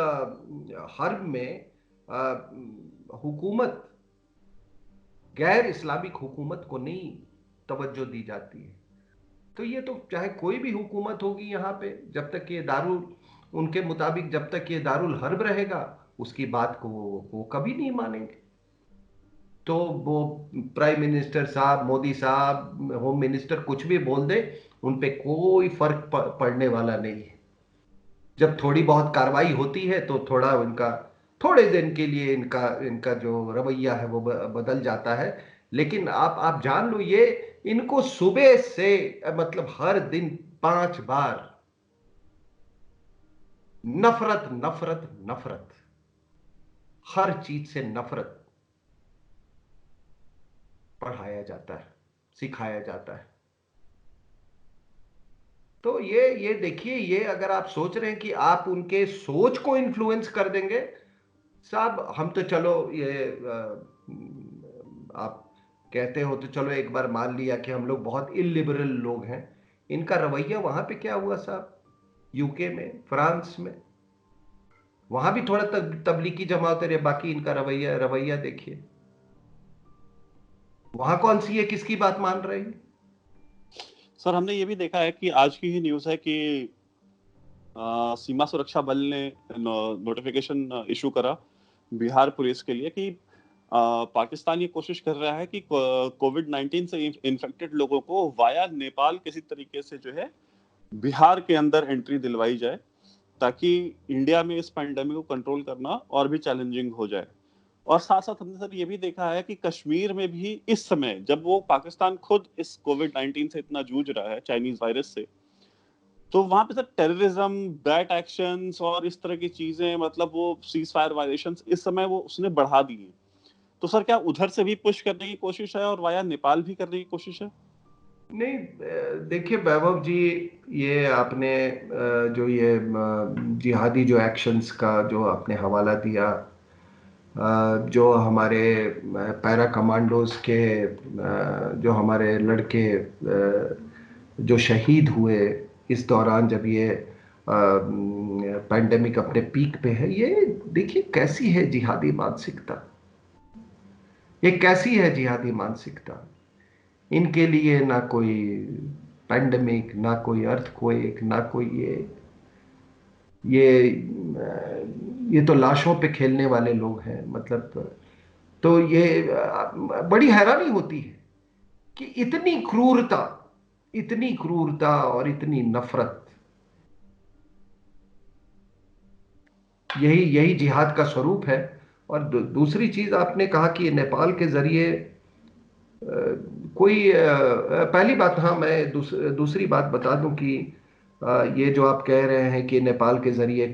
[SPEAKER 1] हर्ब में हुकूमत, गैर इस्लामिक हुकूमत को नहीं तवज्जो दी जाती है। तो ये तो चाहे कोई भी हुकूमत होगी यहाँ पे, जब तक ये दारुल, उनके मुताबिक जब तक ये दारुल हर्ब रहेगा, उसकी बात को वो कभी नहीं मानेंगे। तो वो प्राइम मिनिस्टर साहब, मोदी साहब, होम मिनिस्टर कुछ भी बोल दे, उन पे कोई फर्क पड़ने वाला नहीं है। जब थोड़ी बहुत कार्रवाई होती है तो थोड़ा उनका, थोड़े दिन के लिए इनका इनका जो रवैया है वो बदल जाता है। लेकिन आप जान लो, ये इनको सुबह से मतलब हर दिन 5 बार नफरत नफरत नफरत, हर चीज से नफरत पढ़ाया जाता है, सिखाया जाता है। तो ये देखिए, ये अगर आप सोच रहे हैं कि आप उनके सोच को इन्फ्लुएंस कर देंगे साहब, हम तो चलो ये आप कहते हो तो चलो एक बार मान लिया कि हम लोग बहुत इलिबरल लोग हैं। इनका रवैया वहां पे क्या हुआ साहब, यूके में, फ्रांस में, वहां भी थोड़ा तबलीगी जमात रहे, बाकी इनका रवैया रवैया देखिए, वहां कौन सी है, किसकी बात मान रहे हैं।
[SPEAKER 2] सर हमने ये भी देखा है कि आज की ही न्यूज़ है कि सीमा सुरक्षा बल ने नोटिफिकेशन इशू करा बिहार पुलिस के लिए कि पाकिस्तान ये कोशिश कर रहा है कि कोविड-19 से इन्फेक्टेड लोगों को वाया नेपाल किसी तरीके से जो है बिहार के अंदर एंट्री दिलवाई जाए, ताकि इंडिया में इस पैंडेमिक को कंट्रोल करना और भी चैलेंजिंग हो जाए। और साथ-साथ हमने सर ये भी देखा है कि कश्मीर में भी इस समय जब वो पाकिस्तान खुद इस कोविड-19 से इतना जूझ रहा है, चाइनीज़ वायरस से, तो वहाँ पे सर टेररिज्म, बैट एक्शंस और इस तरह की चीज़ें, मतलब वो सीज़ फायर वायलेशंस इस समय वो उसने बढ़ा दी हैं। तो सर क्या उधर से भी पुश करने की कोशिश है और वाया नेपाल भी करने की कोशिश है?
[SPEAKER 1] नहीं, देखिए वैभव जी, ये आपने जो ये जिहादी जो एक्शंस का जो आपने हवाला दिया, जो हमारे पैरा कमांडोज के जो हमारे लड़के जो शहीद हुए इस दौरान, जब ये पैंडेमिक अपने पीक पे है, ये देखिए कैसी है जिहादी मानसिकता। ये कैसी है जिहादी मानसिकता। इनके लिए ना कोई पैंडेमिक, ना कोई अर्थक्वेक, ना कोई ये तो लाशों पे खेलने वाले लोग हैं, मतलब। तो ये बड़ी हैरानी होती है कि इतनी क्रूरता और इतनी नफरत, यही यही जिहाद का स्वरूप है। और दूसरी चीज आपने कहा कि नेपाल के जरिए कोई पहली बात, हाँ, मैं दूसरी बात बता दूं कि ये जो आप कह रहे हैं कि नेपाल के जरिए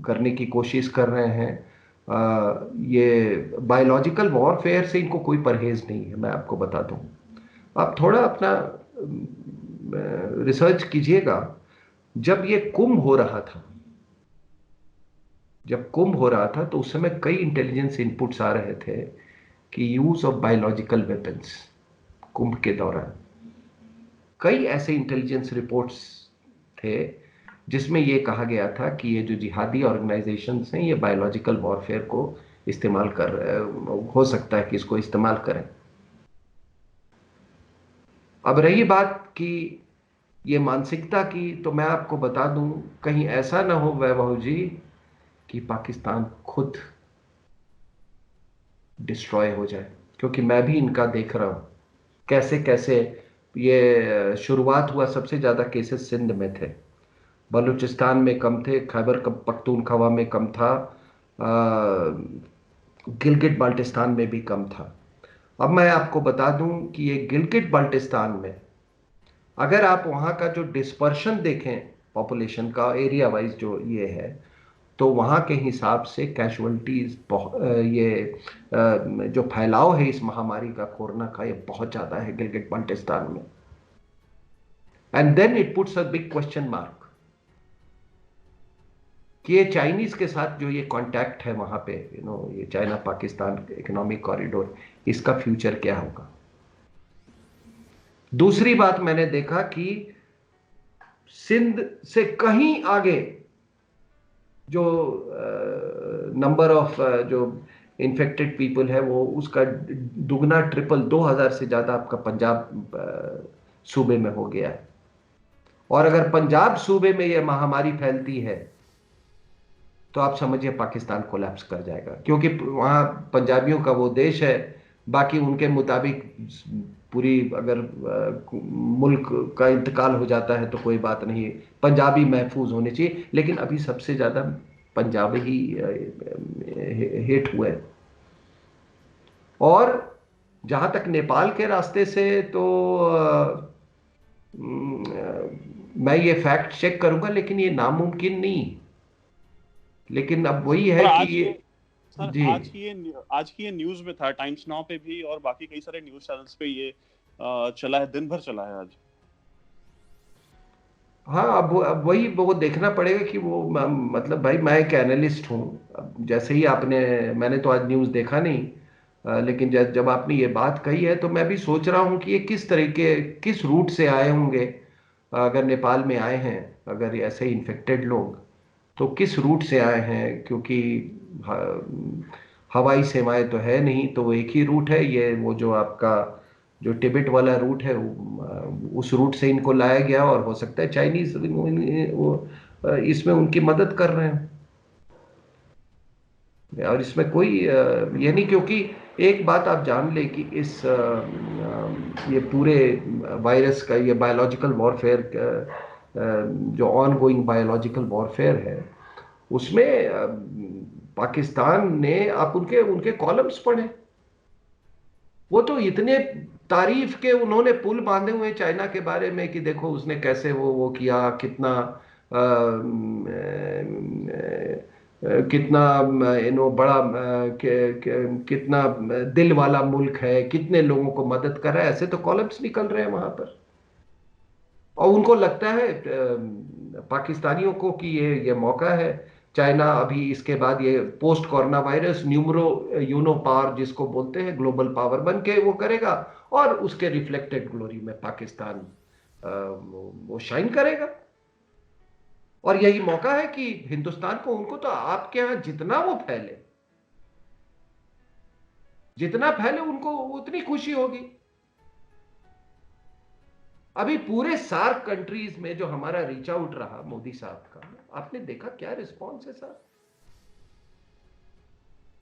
[SPEAKER 1] करने की कोशिश कर रहे हैं, ये बायोलॉजिकल वॉरफेयर से इनको कोई परहेज नहीं है, मैं आपको बता दूं। आप थोड़ा अपना रिसर्च कीजिएगा। जब ये कुंभ हो रहा था, तो उस समय कई इंटेलिजेंस इनपुट्स आ रहे थे कि यूज ऑफ बायोलॉजिकल वेपन्स कुंभ के दौरान। कई ऐसे इंटेलिजेंस रिपोर्ट्स थे जिसमें यह कहा गया था कि ये जो जिहादी ऑर्गेनाइजेशंस हैं, ये बायोलॉजिकल वॉरफेयर को इस्तेमाल कर हो सकता है कि इसको इस्तेमाल करें। अब रही बात कि ये मानसिकता की, तो मैं आपको बता दूं, कहीं ऐसा ना हो वैभव जी कि पाकिस्तान खुद डिस्ट्रॉय हो जाए, क्योंकि मैं भी इनका देख रहा हूं कैसे कैसे ये शुरुआत हुआ। सबसे ज़्यादा केसेस सिंध में थे, बलूचिस्तान में कम थे, खैबर पख्तूनख्वा में कम था, गिलगिट बाल्टिस्तान में भी कम था। अब मैं आपको बता दूं कि ये गिलगिट बाल्टिस्तान में, अगर आप वहाँ का जो डिस्पर्शन देखें पॉपुलेशन का एरिया वाइज जो ये है, तो वहाँ के हिसाब से कैजुअलिटीज ये जो फैलाव है इस महामारी का, कोरोना का, ये बहुत ज़्यादा है गिलगिट बाल्टिस्तान में। And then it puts a big question mark कि ये चाइनीज के साथ जो ये कांटेक्ट है वहाँ पे, ये चाइना पाकिस्तान इकोनॉमिक कॉरिडोर, इसका फ्यूचर क्या होगा। दूसरी बात मैंने देखा कि सिंध से कहीं आगे जो नंबर ऑफ जो इन्फेक्टेड पीपल है, वो उसका दुगना ट्रिपल 2000 से ज़्यादा आपका पंजाब सूबे में हो गया है। और अगर पंजाब सूबे में यह महामारी फैलती है तो आप समझिए पाकिस्तान कोलैप्स कर जाएगा, क्योंकि वहाँ पंजाबियों का वो देश है। बाकी उनके मुताबिक पूरी अगर मुल्क का इंतकाल हो जाता है तो कोई बात नहीं, पंजाबी महफूज होने चाहिए, लेकिन अभी सबसे ज़्यादा पंजाबी ही हिट हुए। और जहाँ तक नेपाल के रास्ते से, तो मैं ये फैक्ट चेक करूंगा, लेकिन ये नामुमकिन नहीं। लेकिन अब वही
[SPEAKER 2] सर
[SPEAKER 1] है कि
[SPEAKER 2] आज
[SPEAKER 1] ये,
[SPEAKER 2] ये सर
[SPEAKER 1] जी,
[SPEAKER 2] आज की ये न्यूज में था, टाइम्स नाउ पे भी और बाकी कई सारे न्यूज चैनल्स पे ये चला है, दिन भर चला है आज।
[SPEAKER 1] हाँ, अब वही वो देखना पड़ेगा कि वो मतलब भाई मैं एक एनालिस्ट हूँ। अब जैसे ही मैंने तो आज न्यूज़ देखा नहीं, लेकिन जब आपने ये बात कही है तो मैं भी सोच रहा हूँ कि ये किस रूट से आए होंगे। अगर नेपाल में आए हैं, अगर ये ऐसे इन्फेक्टेड लोग, तो किस रूट से आए हैं, क्योंकि हवाई सेवाएं तो है नहीं, तो वो एक ही रूट है, ये वो जो आपका जो टिबेट वाला रूट है, उस रूट से इनको लाया गया। और हो सकता है चाइनीज वो इसमें उनकी मदद कर रहे हैं। और इसमें कोई ये नहीं, क्योंकि एक बात आप जान ले कि इस ये पूरे वायरस का, ये बायोलॉजिकल वॉरफेयर, जो ऑन गोइंग बायोलॉजिकल वॉरफेयर है, उसमें पाकिस्तान ने, आप उनके उनके कॉलम्स पढ़े, वो तो इतने तारीफ के उन्होंने पुल बांधे हुए चाइना के बारे में कि देखो उसने कैसे वो किया, कितना कितना बड़ा कितना दिल वाला मुल्क है, कितने लोगों को मदद कर रहा है, ऐसे तो कॉलम्स निकल रहे हैं वहां पर। और उनको लगता है पाकिस्तानियों को कि ये मौका है, चाइना अभी इसके बाद ये post corona virus numero uno power जिसको बोलते हैं, ग्लोबल पावर बन के वो करेगा, और उसके रिफ्लेक्टेड ग्लोरी में पाकिस्तान वो शाइन करेगा। और यही मौका है कि हिंदुस्तान को, उनको तो आपके यहां जितना फैले उनको उतनी खुशी होगी। अभी पूरे सार्क कंट्रीज में जो हमारा रीच आउट रहा मोदी साहब का, आपने देखा क्या रिस्पॉन्स है सर?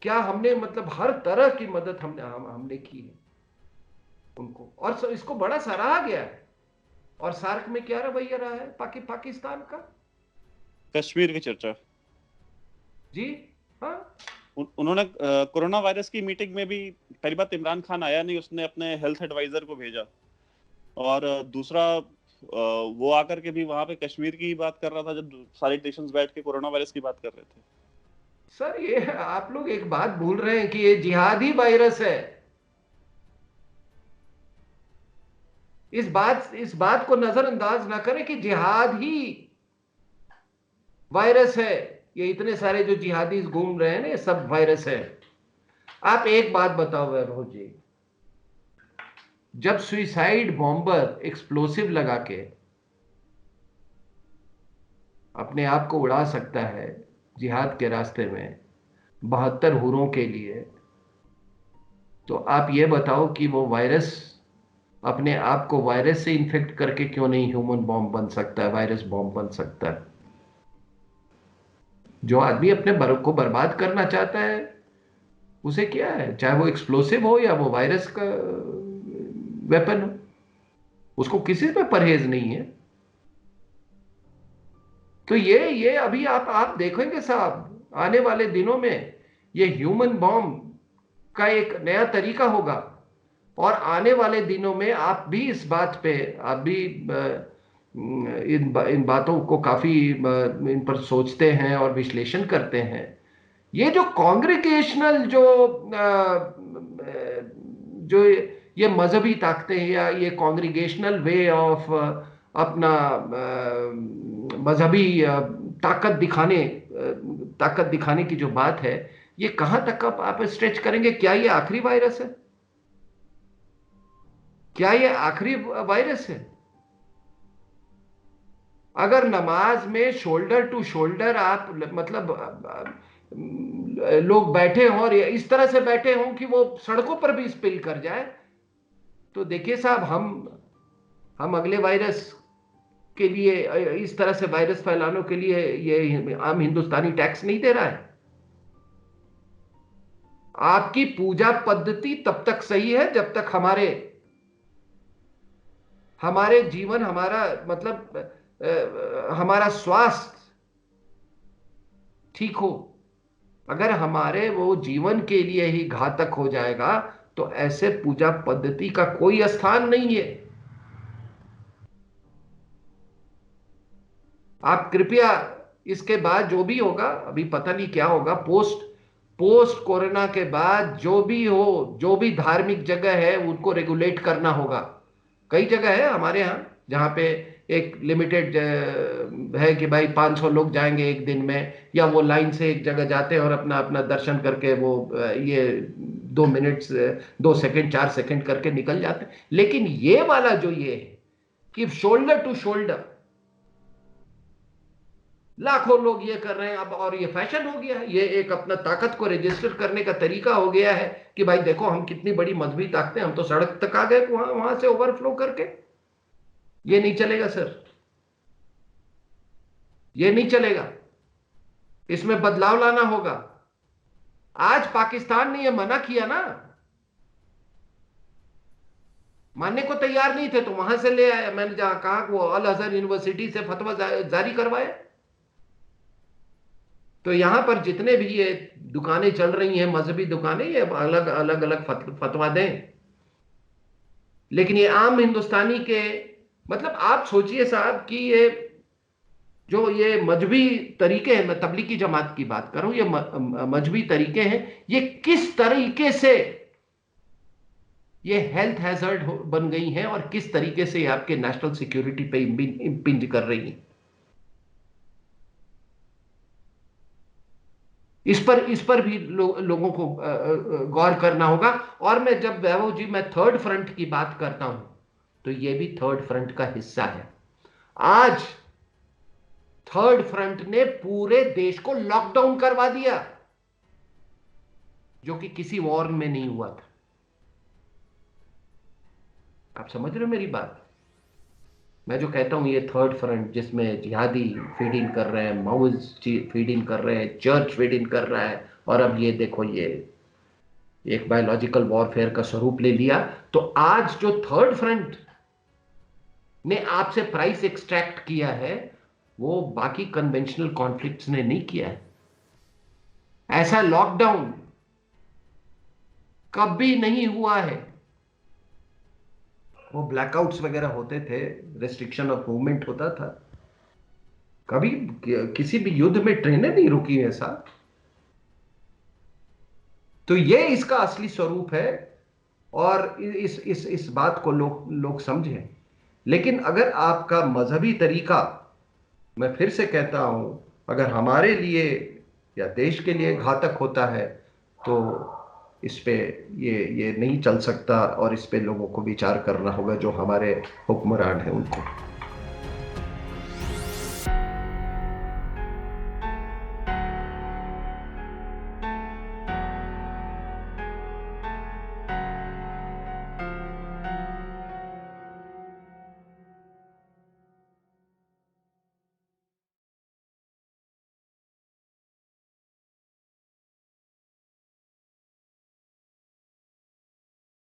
[SPEAKER 1] क्या हमने, मतलब हर तरह की मदद हमने की है उनको, और इसको बड़ा सराहा गया है। और सार्क में क्या रवैया रहा है पाकिस्तान का?
[SPEAKER 2] कश्मीर की चर्चा
[SPEAKER 1] जी हाँ।
[SPEAKER 2] उन्होंने कोरोना वायरस की मीटिंग में भी पहली बात इमरान खान आया नहीं, उसने अपने हेल्थ एडवाइजर को भेजा। और दूसरा वो आकर के भी वहां पे कश्मीर की बात कर रहा था जब सारे नेशंस बैठ के कोरोना वायरस की बात कर रहे थे।
[SPEAKER 1] सर ये आप लोग एक बात भूल रहे हैं कि ये जिहादी वायरस है। इस बात को नजरअंदाज ना करें कि जिहाद ही वायरस है। ये इतने सारे जो जिहादी घूम रहे हैं ना, ये सब वायरस है। आप एक बात बताओ वैभव जी, जब सुइसाइड बॉम्बर एक्सप्लोसिव लगा के अपने आप को उड़ा सकता है जिहाद के रास्ते में 72 हुरों के लिए, तो आप ये बताओ कि वो वायरस अपने आप को वायरस से इन्फेक्ट करके क्यों नहीं ह्यूमन बॉम्ब बन सकता है, वायरस बॉम्ब बन सकता है? जो आदमी अपने बर्फ को बर्बाद करना चाहता है, उसे क्या है, चाहे वो एक्सप्लोसिव हो या वो वायरस का वेपन हो, उसको किसी में परहेज नहीं है। तो ये अभी आप देखेंगे साहब, आने वाले दिनों में ये ह्यूमन बॉम्ब का एक नया तरीका होगा। और आने वाले दिनों में आप भी इस बात पे, आप भी इन बातों को काफी इन पर सोचते हैं और विश्लेषण करते हैं। ये जो कॉन्ग्रिगेशनल जो ये मजहबी ताकतें हैं, या ये कॉन्ग्रिगेशनल वे ऑफ अपना मजहबी ताकत दिखाने की जो बात है, ये कहां तक आप स्ट्रेच करेंगे? क्या ये आखिरी वायरस है? क्या ये आखिरी वायरस है? अगर नमाज में शोल्डर टू शोल्डर आप, मतलब लोग बैठे हों और इस तरह से बैठे हों कि वो सड़कों पर भी स्पिल कर जाए, तो देखिए साहब, हम अगले वायरस के लिए, इस तरह से वायरस फैलाने के लिए ये आम हिंदुस्तानी टैक्स नहीं दे रहा है। आपकी पूजा पद्धति तब तक सही है जब तक हमारे जीवन, हमारा मतलब हमारा स्वास्थ्य ठीक हो। अगर हमारे वो जीवन के लिए ही घातक हो जाएगा, तो ऐसे पूजा पद्धति का कोई स्थान नहीं है। आप कृपया इसके बाद जो भी होगा, अभी पता नहीं क्या होगा, पोस्ट कोरोना के बाद जो भी हो, जो भी धार्मिक जगह है उनको रेगुलेट करना होगा। कई जगह है हमारे यहाँ जहाँ पे एक लिमिटेड है कि भाई 500 लोग जाएंगे एक दिन में, या वो लाइन से एक जगह जाते हैं और अपना अपना दर्शन करके वो ये 2 मिनट 2 सेकंड 4 सेकंड करके निकल जाते हैं। लेकिन ये वाला जो ये है कि शोल्डर टू शोल्डर लाखों लोग ये कर रहे हैं अब, और ये फैशन हो गया है, ये एक अपना ताकत को रजिस्टर करने का तरीका हो गया है कि भाई देखो हम कितनी बड़ी मजबूत ताकतें, हम तो सड़क तक आ गए वहां से ओवरफ्लो करके। ये नहीं चलेगा सर। ये नहीं चलेगा, इसमें बदलाव लाना होगा। आज पाकिस्तान ने यह मना किया ना, मानने को तैयार नहीं थे, तो वहां से ले आया। मैंने जहां कहा वो अल अजहर यूनिवर्सिटी से फतवा जारी करवाए। तो यहां पर जितने भी ये दुकानें चल रही हैं, मजहबी दुकानें, ये अलग अलग अलग फतवा दें। लेकिन ये आम हिंदुस्तानी के, मतलब आप सोचिए साहब कि ये जो ये मजहबी तरीके हैं, मैं तबलीगी जमात की बात कर रहा हूं, ये मजहबी तरीके हैं, ये किस तरीके से ये हेल्थ हैजर्ड बन गई हैं और किस तरीके से ये आपके नेशनल सिक्योरिटी पे इम्पिंज कर रही हैं। इस पर भी लोगों को गौर करना होगा। और मैं जब वैभव जी, मैं थर्ड फ्रंट की बात करता हूं, तो ये भी थर्ड फ्रंट का हिस्सा है। आज थर्ड फ्रंट ने पूरे देश को लॉकडाउन करवा दिया, जो कि किसी वॉर में नहीं हुआ था। आप समझ रहे हो मेरी बात? मैं जो कहता हूं ये थर्ड फ्रंट, जिसमें जिहादी फीड इन कर रहे हैं, माओइस्ट फीड इन कर रहे हैं, चर्च फीड इन कर रहा है, और अब ये देखो ये एक बायोलॉजिकल वॉरफेयर का स्वरूप ले लिया। तो आज जो थर्ड फ्रंट ने आपसे प्राइस एक्सट्रैक्ट किया है, वो बाकी कन्वेंशनल कॉन्फ्लिक्ट्स ने नहीं किया है। ऐसा लॉकडाउन कभी नहीं हुआ है। वो ब्लैकआउट्स वगैरह होते थे, रेस्ट्रिक्शन ऑफ मूवमेंट होता था, कभी किसी भी युद्ध में ट्रेनें नहीं रुकी ऐसा। तो ये इसका असली स्वरूप है, और इस बात को लोग समझें। लेकिन अगर आपका मजहबी तरीका, मैं फिर से कहता हूं, अगर हमारे लिए या देश के लिए घातक होता है, तो इस पे ये नहीं चल सकता, और इस पे लोगों को विचार करना होगा, जो हमारे हुक्मरान हैं उनको।